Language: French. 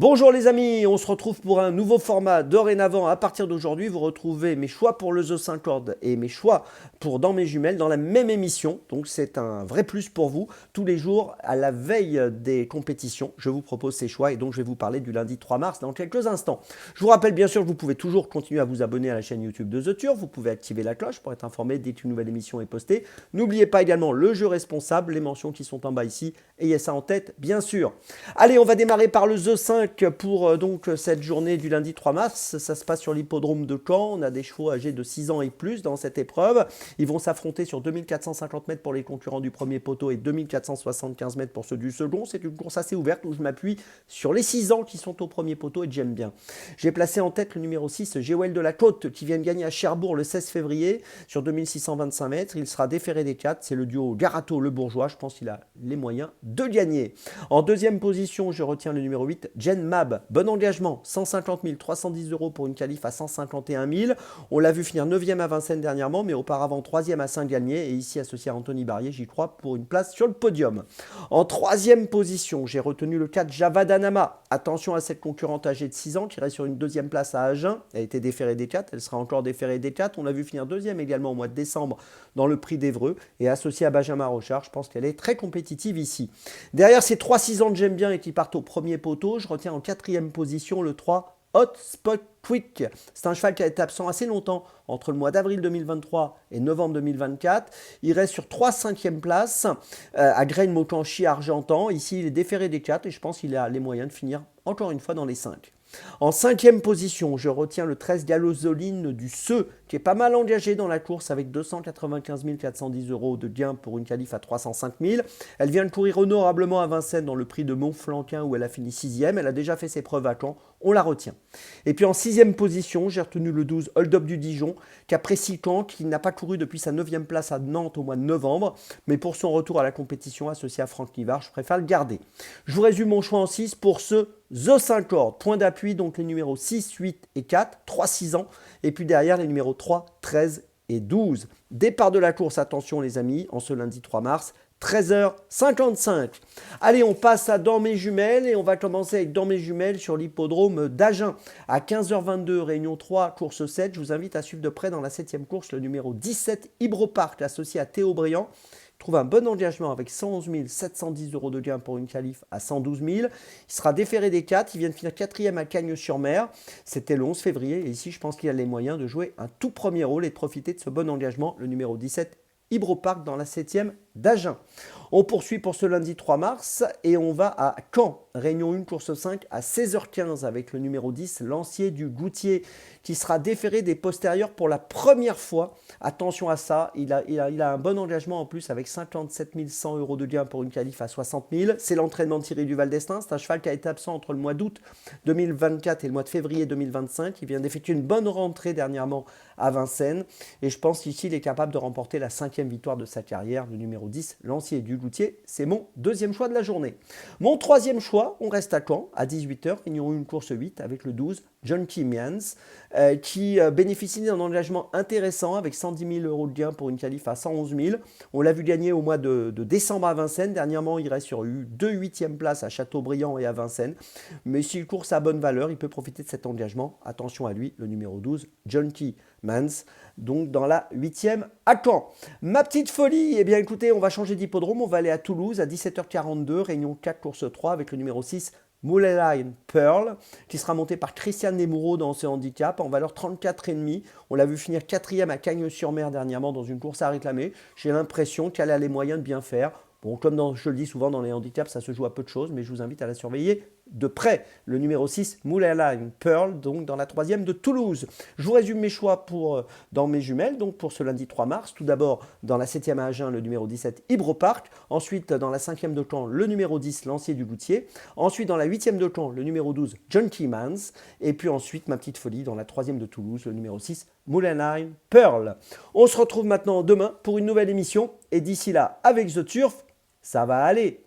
Bonjour les amis, on se retrouve pour un nouveau format. Dorénavant, à partir d'aujourd'hui, vous retrouvez mes choix pour le The 5 cordes et mes choix pour Dans mes jumelles dans la même émission. Donc c'est un vrai plus pour vous. Tous les jours, à la veille des compétitions, je vous propose ces choix et donc je vais vous parler du lundi 3 mars dans quelques instants. Je vous rappelle bien sûr que vous pouvez toujours continuer à vous abonner à la chaîne YouTube de The Turf. Vous pouvez activer la cloche pour être informé dès qu'une nouvelle émission est postée. N'oubliez pas également le jeu responsable, les mentions qui sont en bas ici. Ayez ça en tête, bien sûr. Allez, on va démarrer par le The 5 pour donc cette journée du lundi 3 mars. Ça se passe sur l'hippodrome de Caen. On a des chevaux âgés de 6 ans et plus dans cette épreuve. Ils vont s'affronter sur 2450 mètres pour les concurrents du premier poteau et 2475 mètres pour ceux du second. C'est une course assez ouverte où je m'appuie sur les 6 ans qui sont au premier poteau et que j'aime bien. J'ai placé en tête le numéro 6, Géwell de la Côte, qui vient de gagner à Cherbourg le 16 février sur 2625 mètres. Il sera déféré des 4. C'est le duo Garato-Le Bourgeois. Je pense qu'il a les moyens de gagner. En deuxième position, je retiens le numéro 8, Jen Mab. Bon engagement, 150 000, 310 € pour une qualif à 151 000. On l'a vu finir 9e à Vincennes dernièrement, mais auparavant 3e à Saint-Galmier. Et ici, associé à Anthony Barrier, j'y crois pour une place sur le podium. En troisième position, j'ai retenu le 4, Javadanama. Attention à cette concurrente âgée de 6 ans qui reste sur une deuxième place à Agen. Elle a été déférée des 4, elle sera encore déférée des 4. On l'a vu finir deuxième également au mois de décembre dans le prix d'Évreux. Et associée à Benjamin Rochard, je pense qu'elle est très compétitive ici. Derrière ces 3-6 ans que j'aime bien et qui partent au premier poteau, je retiens en quatrième position le 3, Hotspot Quick. C'est un cheval qui a été absent assez longtemps entre le mois d'avril 2023 et novembre 2024. Il reste sur 3/5e place à Graine-Mocanchi Argentan. Ici, il est déféré des 4 et je pense qu'il a les moyens de finir encore une fois dans les 5. En cinquième position, je retiens le 13 Galozoline du Seu, qui est pas mal engagé dans la course avec 295 410 € de gain pour une qualif à 305 000. Elle vient de courir honorablement à Vincennes dans le prix de Montflanquin où elle a fini 6e. Elle a déjà fait ses preuves à Caen, on la retient. Et puis en sixième position, j'ai retenu le 12 Hold Up du Dijon, qui apprécie Caen, qui n'a pas couru depuis sa 9e place à Nantes au mois de novembre, mais pour son retour à la compétition associé à Franck Nivard, je préfère le garder. Je vous résume mon choix en 6 pour ce The 5 cordes. Point d'appui, donc les numéros 6, 8 et 4, 3-6 ans. Et puis derrière, les numéros 3, 13 et 12. Départ de la course, attention les amis, en ce lundi 3 mars, 13h55. Allez, on passe à Dans mes jumelles et on va commencer avec Dans mes jumelles sur l'hippodrome d'Agen. À 15h22, réunion 3, course 7. Je vous invite à suivre de près dans la 7e course le numéro 17, Hybropark, associé à Théo Briand. Trouve un bon engagement avec 111 710 € de gain pour une qualif à 112 000. Il sera déféré des 4. Il vient de finir 4e à Cagnes-sur-Mer. C'était le 11 février. Et ici, je pense qu'il a les moyens de jouer un tout premier rôle et de profiter de ce bon engagement. Le numéro 17, Hybropark dans la 7e d'Agen. On poursuit pour ce lundi 3 mars et on va à Caen. Réunion 1, course 5 à 16h15 avec le numéro 10, Lancier du Goutier, qui sera déféré des postérieurs pour la première fois. Attention à ça, il a un bon engagement en plus avec 57 100 € de gain pour une qualif à 60 000. C'est l'entraînement de Thierry Duval d'Estaing. C'est un cheval qui a été absent entre le mois d'août 2024 et le mois de février 2025. Il vient d'effectuer une bonne rentrée dernièrement à Vincennes. Et je pense qu'ici, il est capable de remporter la 5e victoire de sa carrière, le numéro 10, Lancier du Goutier. C'est mon deuxième choix de la journée. Mon troisième choix, on reste à Caen, à 18h. Ils ont eu une course 8 avec le 12, Junkie Mans, qui bénéficie d'un engagement intéressant avec 110 000 € de gain pour une qualif à 111 000. On l'a vu gagner au mois de décembre à Vincennes. Dernièrement, il reste sur 2 8e places à Châteaubriand et à Vincennes. Mais s'il course à bonne valeur, il peut profiter de cet engagement. Attention à lui, le numéro 12, Junkie Mans, donc dans la 8e à Caen. Ma petite folie, eh bien écoutez, on va changer d'hippodrome, on va aller à Toulouse à 17h42, réunion 4, course 3 avec le numéro 6, Moulin Pearl, qui sera monté par Christian Nemoureau dans ce handicap en valeur 34,5. On l'a vu finir 4e à Cagnes-sur-Mer dernièrement dans une course à réclamer. J'ai l'impression qu'elle a les moyens de bien faire. Bon, comme je le dis souvent dans les handicaps, ça se joue à peu de choses, mais je vous invite à la surveiller de près. Le numéro 6, Moulin Pearl, donc dans la 3e de Toulouse. Je vous résume mes choix dans mes jumelles, donc pour ce lundi 3 mars. Tout d'abord, dans la 7e à Agen, le numéro 17, Hybropark. Ensuite, dans la 5e de Caen, le numéro 10, Lancier du Goutier. Ensuite, dans la 8e de Caen, le numéro 12, Junkie Mans. Et puis ensuite, ma petite folie, dans la 3e de Toulouse, le numéro 6, Moulin Pearl. On se retrouve maintenant demain pour une nouvelle émission. Et d'ici là, avec The Turf, ça va aller.